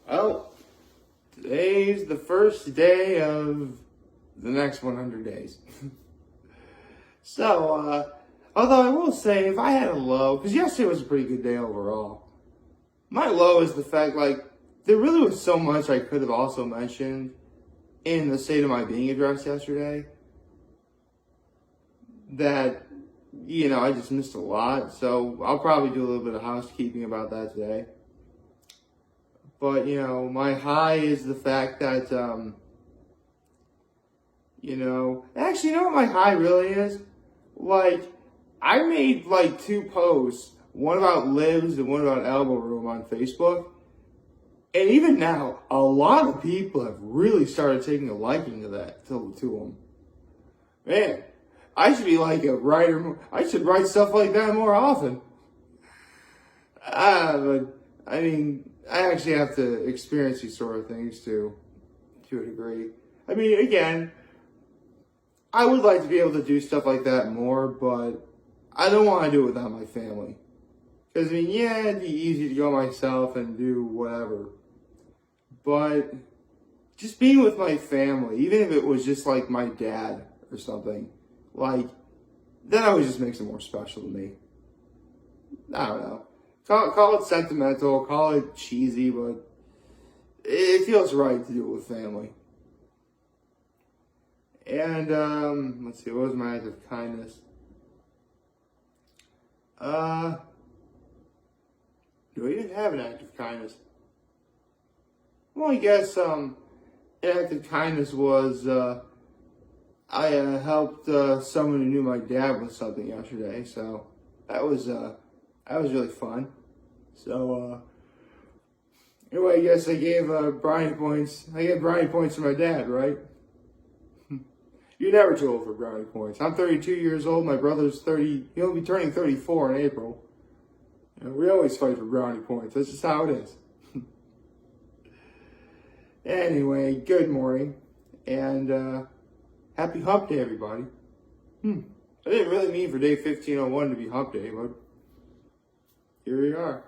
Well, today's the first day of the next 100 days. Although I will say, if I had a low, because yesterday was a pretty good day overall, my low is the fact, there really was so much I could have also mentioned in the State of My Being address yesterday that, I just missed a lot. So I'll probably do a little bit of housekeeping about that today. But, my high is the fact that, actually, you know what my high really is? I made, 2 posts, one about libs and one about elbow room on Facebook. And even now, a lot of people have really started taking a liking to that, to them. Man, I should be like a writer. I should write stuff like that more often. But, I actually have to experience these sort of things to a degree. Again, I would like to be able to do stuff like that more, but I don't want to do it without my family. Because, it'd be easy to go myself and do whatever. But just being with my family, even if it was just like my dad or something, that always just makes it more special to me. I don't know. Call it sentimental, call it cheesy, but it feels right to do it with family. And, let's see, what was my act of kindness? Do I even have an act of kindness? Well, I guess, an act of kindness was, I helped someone who knew my dad with something yesterday, so that was really fun. So, anyway, I guess I gave brownie points. I gave brownie points to my dad, right? You're never too old for brownie points. I'm 32 years old. My brother's 30. He'll be turning 34 in April. We always fight for brownie points. That's just how it is. Anyway, good morning. And happy hump day, everybody. I didn't really mean for day 1501 to be hump day, but here we are.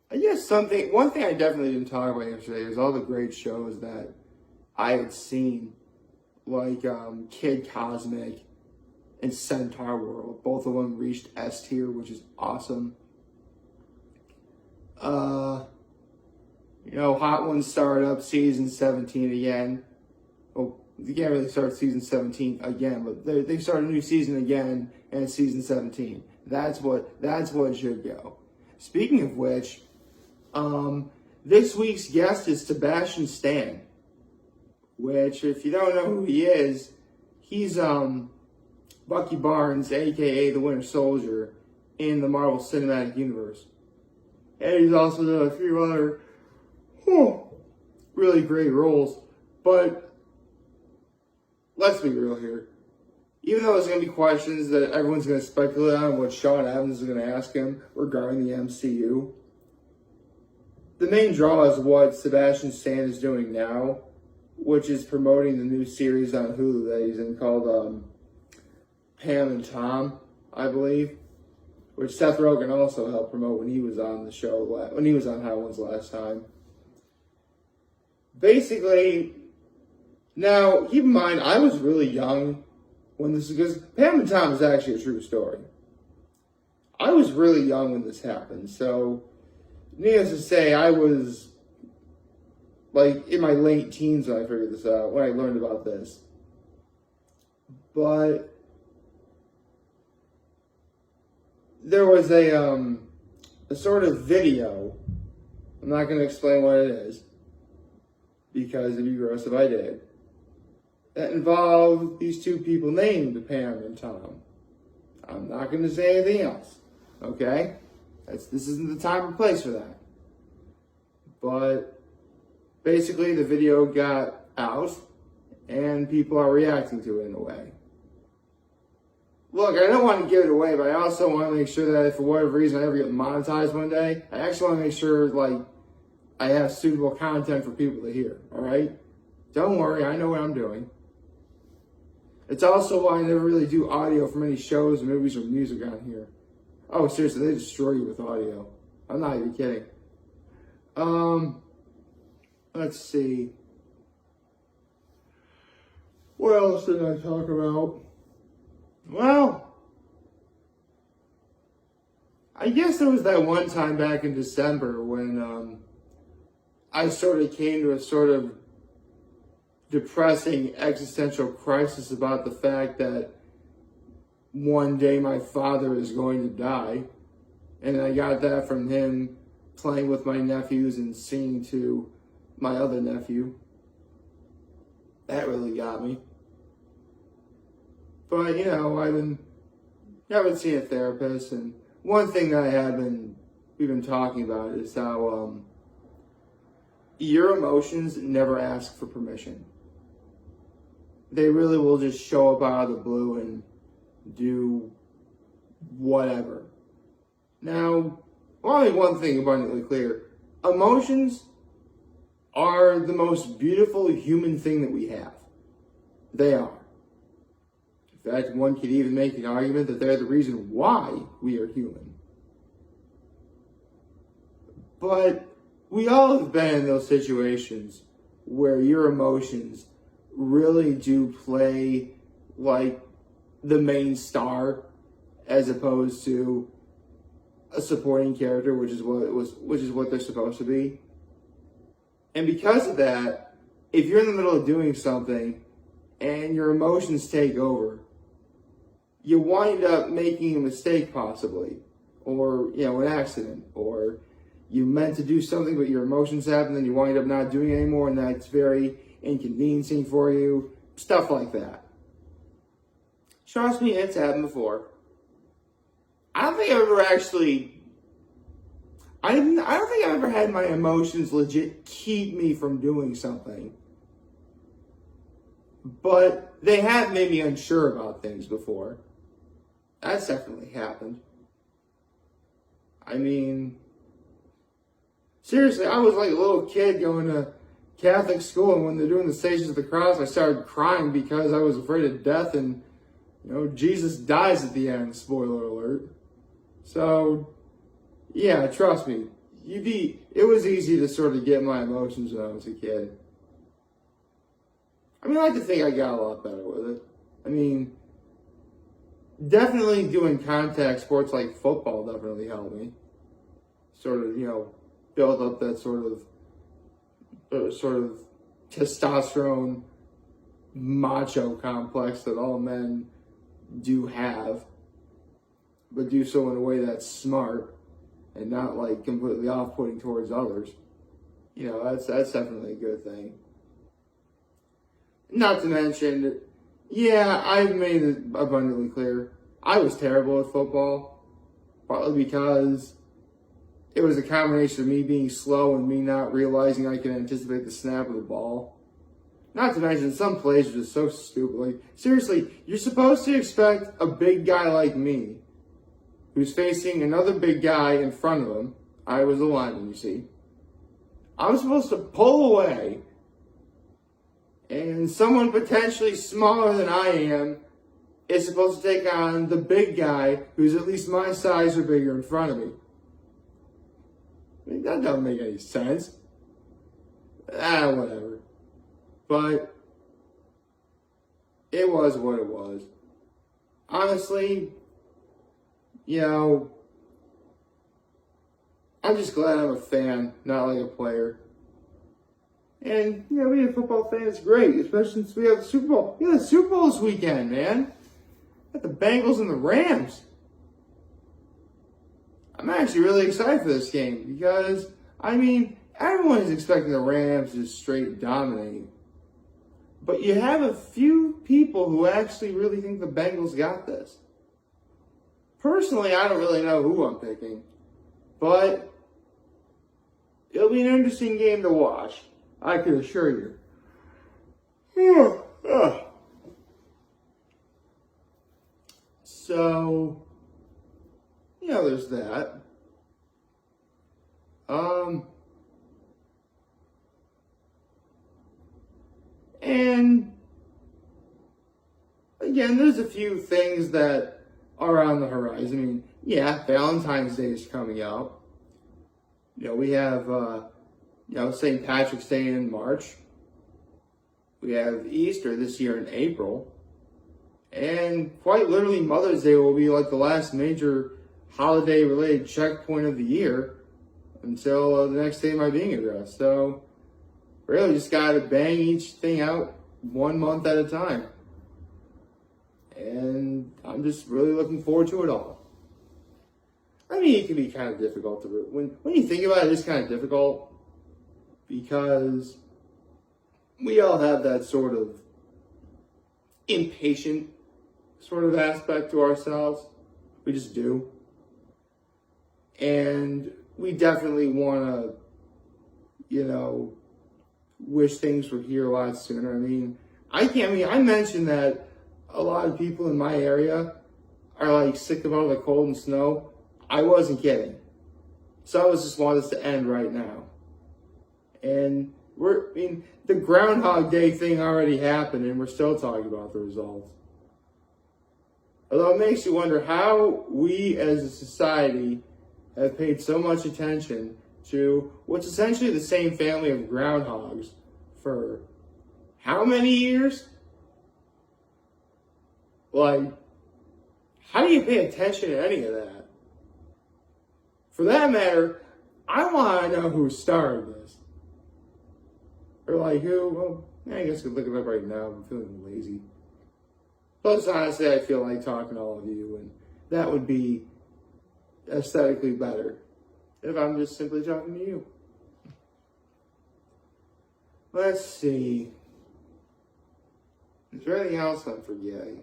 I guess one thing I definitely didn't talk about yesterday is all the great shows that I had seen, like Kid Cosmic and Centaur World. Both of them reached S tier, which is awesome. Hot Ones started up season 17 again. Well, they can't really start season 17 again, but they start a new season again, and it's season 17. That's what it should go. Speaking of which, this week's guest is Sebastian Stan, which, if you don't know who he is, he's Bucky Barnes, aka the Winter Soldier, in the Marvel Cinematic Universe. And he's also done a few other really great roles. But let's be real here. Even though there's going to be questions that everyone's going to speculate on what Sean Evans is going to ask him regarding the MCU, the main draw is what Sebastian Stan is doing now, which is promoting the new series on Hulu that he's in called Pam and Tom, I believe, which Seth Rogen also helped promote when he was on the show, when he was on Hot Ones last time. Basically, now, keep in mind, I was really young when this, because Pam and Tom is actually a true story. I was really young when this happened, so needless to say, I was in my late teens when I figured this out, when I learned about this. But there was a sort of video. I'm not going to explain what it is, because it'd be gross if I did, that involved these two people named Pam and Tom. I'm not going to say anything else, okay? This isn't the time or place for that. But basically, the video got out, and people are reacting to it in a way. Look, I don't want to give it away, but I also want to make sure that if for whatever reason I ever get monetized one day, I actually want to make sure, I have suitable content for people to hear, all right? Don't worry, I know what I'm doing. It's also why I never really do audio from any shows, movies, or music on here. Oh, seriously, they destroy you with audio. I'm not even kidding. Let's see. What else did I talk about? Well, I guess there was that one time back in December when I sort of came to a sort of depressing existential crisis about the fact that one day my father is going to die. And I got that from him playing with my nephews and singing to my other nephew. That really got me. But, I've been seeing a therapist, and one thing that we've been talking about is how your emotions never ask for permission. They really will just show up out of the blue and do whatever. Now, I want to make one thing abundantly clear. Emotions are the most beautiful human thing that we have. They are. In fact, one could even make an argument that they're the reason why we are human. But we all have been in those situations where your emotions really do play like the main star as opposed to a supporting character, which is what they're supposed to be. And because of that, if you're in the middle of doing something and your emotions take over, you wind up making a mistake possibly, or an accident, or you meant to do something but your emotions happen and you wind up not doing it anymore, and that's very inconveniencing for you. Stuff like that. Trust me, it's happened before. I don't think I've ever had my emotions legit keep me from doing something. But they have made me unsure about things before. That's definitely happened. I mean, seriously, I was like a little kid going to Catholic school, and when they're doing the Stations of the Cross, I started crying because I was afraid of death, and Jesus dies at the end. Spoiler alert. So, yeah, trust me, it was easy to sort of get my emotions when I was a kid. I like to think I got a lot better with it. Definitely doing contact sports like football definitely helped me. Sort of, build up that sort of testosterone macho complex that all men do have, but do so in a way that's smart and not like completely off-putting towards others. That's definitely a good thing. Not to mention, I've made it abundantly clear, I was terrible at football, partly because it was a combination of me being slow and me not realizing I could anticipate the snap of the ball. Not to mention, some plays are just so stupid. Like, seriously, you're supposed to expect a big guy like me, who's facing another big guy in front of him. I was the lineman, you see. I'm supposed to pull away, and someone potentially smaller than I am is supposed to take on the big guy who's at least my size or bigger in front of me. That doesn't make any sense. Whatever. But it was what it was. Honestly, I'm just glad I'm a fan, not like a player. And, being a football fan is great, especially since we have the Super Bowl. The Super Bowl this weekend, man. Got the Bengals and the Rams. I'm actually really excited for this game because, everyone is expecting the Rams to just straight dominate. But you have a few people who actually really think the Bengals got this. Personally, I don't really know who I'm picking. But it'll be an interesting game to watch, I can assure you. So, there's that. And again, there's a few things that are on the horizon. Valentine's Day is coming up. We have, St. Patrick's Day in March. We have Easter this year in April. And quite literally, Mother's Day will be like the last major holiday-related checkpoint of the year until the next day of my being addressed. So, really just got to bang each thing out 1 month at a time. And I'm just really looking forward to it all. I mean, it can be kind of difficult when you think about it, it's kind of difficult because we all have that sort of impatient sort of aspect to ourselves. We just do. And we definitely want to, wish things were here a lot sooner. I mentioned that a lot of people in my area are like sick of all the cold and snow. I wasn't kidding. So I just want this to end right now. And the Groundhog Day thing already happened and we're still talking about the results. Although it makes you wonder how we as a society have paid so much attention to what's essentially the same family of groundhogs for how many years? Like, how do you pay attention to any of that? For that matter, I want to know who started this. Or like who? Well, I guess I could look it up right now. I'm feeling lazy. Plus, honestly, I feel like talking to all of you, and that would be aesthetically better if I'm just simply talking to you. Let's see. Is there anything else I'm forgetting?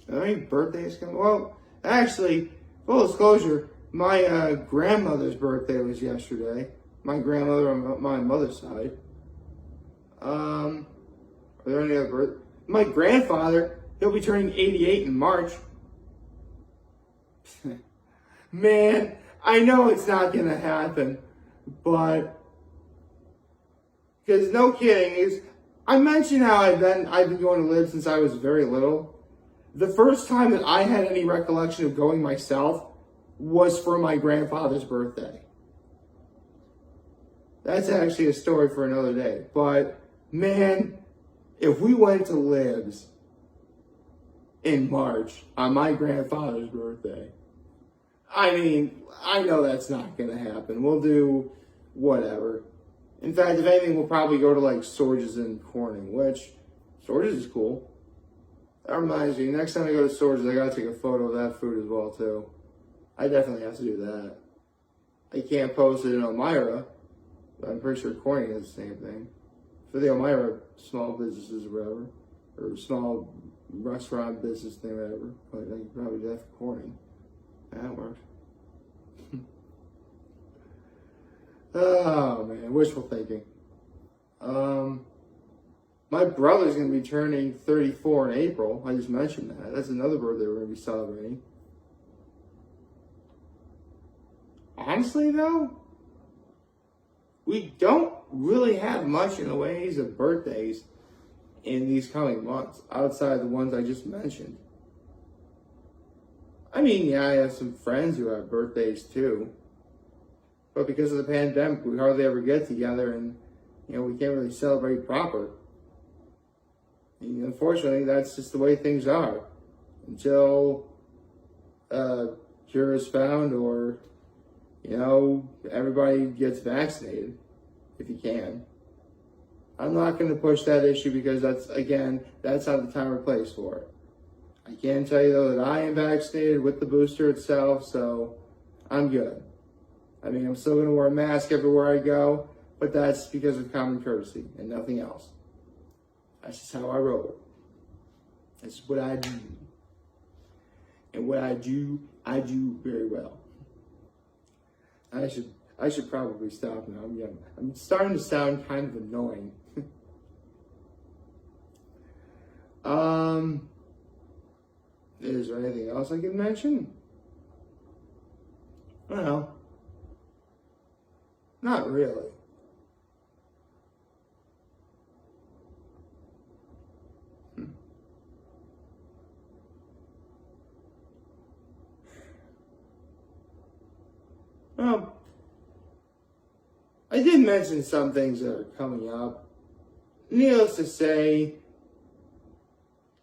Are there any birthdays coming? Well, actually, full disclosure, my grandmother's birthday was yesterday. My grandmother on my mother's side. Are there any other birthdays? My grandfather, he'll be turning 88 in March. Man, I know it's not going to happen, but because no kidding, I mentioned how I've been going to live since I was very little. The first time that I had any recollection of going myself was for my grandfather's birthday. That's actually a story for another day. But man, if we went to Libs in March on my grandfather's birthday, I know that's not going to happen. We'll do whatever. In fact, if anything, we'll probably go to like Sorge's in Corning, which Sorge's is cool. That reminds me, next time I go to Sorge's, I got to take a photo of that food as well, too. I definitely have to do that. I can't post it in Elmira, but I'm pretty sure Corning is the same thing. For the Elmira small businesses or whatever, or small restaurant business thing, whatever, but I can probably do that for Corning. That works. Oh man, wishful thinking. My brother's going to be turning 34 in April. I just mentioned that. That's another birthday we're going to be celebrating. Honestly, though, we don't really have much in the ways of birthdays in these coming months, outside the ones I just mentioned. I have some friends who have birthdays too. But because of the pandemic, we hardly ever get together and, we can't really celebrate proper. And unfortunately, that's just the way things are. Until cure is found or, everybody gets vaccinated, if you can. I'm not going to push that issue because that's not the time or place for it. I can tell you, though, that I am vaccinated with the booster itself, so I'm good. I'm still going to wear a mask everywhere I go, but that's because of common courtesy and nothing else. That's just how I roll. That's what I do. And what I do very well. I should probably stop now. I'm starting to sound kind of annoying. Is there anything else I can mention? Well, not really. Well, I did mention some things that are coming up. Needless to say,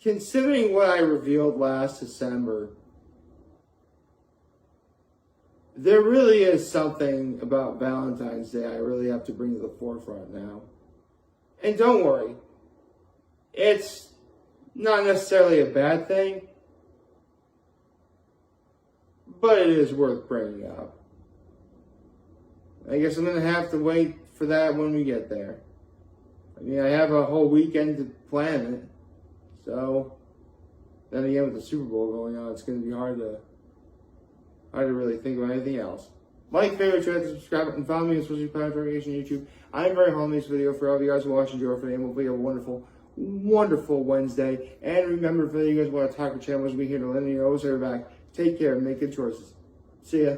considering what I revealed last December, there really is something about Valentine's Day I really have to bring to the forefront now. And don't worry, it's not necessarily a bad thing, but it is worth bringing up. I guess I'm going to have to wait for that when we get there. I mean, I have a whole weekend to plan it. So, then again, with the Super Bowl going on, it's going to be hard to really think about anything else. Like, favorite, share, subscribe, and follow me on social notification YouTube. I'm very home this video for all of you guys who are watching. Enjoy for the hopefully a wonderful, wonderful Wednesday. And remember, if you guys want to talk to channels, we here to lend you always back. Take care and make good choices. See ya.